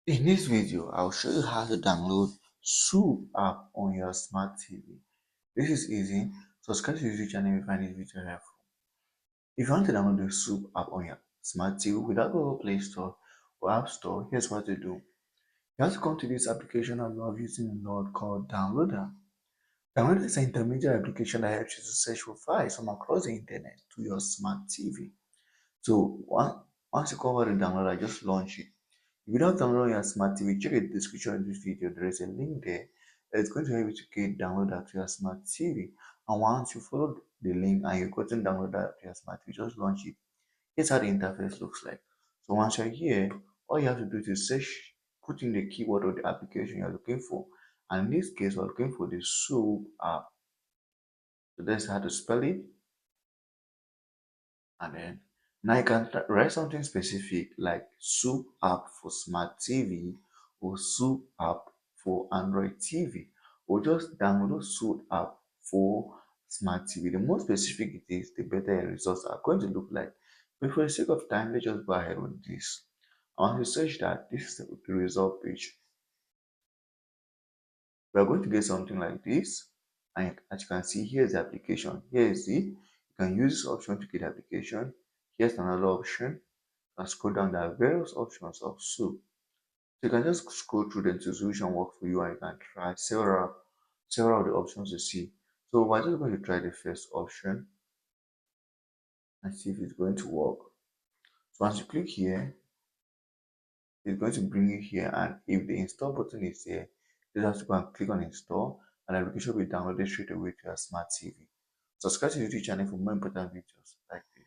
In this video, I'll show you how to download SOOP app on your smart TV. This is easy. Subscribe to the YouTube channel if you find this video helpful. If you want to download the SOOP app on your smart TV without Google Play Store or App Store, here's what to do. You have to come to this application I love using a lot called Downloader. Downloader is an intermediate application that helps you to search for files from across the internet to your smart TV. So once you cover the downloader, just launch it. If you don't download your smart TV, check the description of this video. There is a link there that's going to help you to get download to your smart TV. And once you follow the link and you gotten download to your smart TV, just launch it. Here's how the interface looks like. So once you're here, all you have to do is search, put in the keyword of the application you're looking for. And in this case, we're looking for the SOOP app. So that's how to spell it. And then now you can write something specific like SOOP app for smart TV or SOOP app for Android TV, or just download SOOP app for smart TV. The more specific it is, the better your results are going to look like. But for the sake of time, let's just go ahead with this. I want to search that. This is the result page. We are going to get something like this. And as you can see, here's the application. Here is it. You can use this option to get the application. Here's another option. And scroll down, there are various options of SOOP. So you can just scroll through them to see which one works for you, and you can try several of the options to see. So we're just going to try the first option and see if it's going to work. So once you click here, it's going to bring you here, and if the install button is there, you just have to go and click on install, and the application will be downloaded straight away to your smart TV. Subscribe to the YouTube channel for more important videos like this.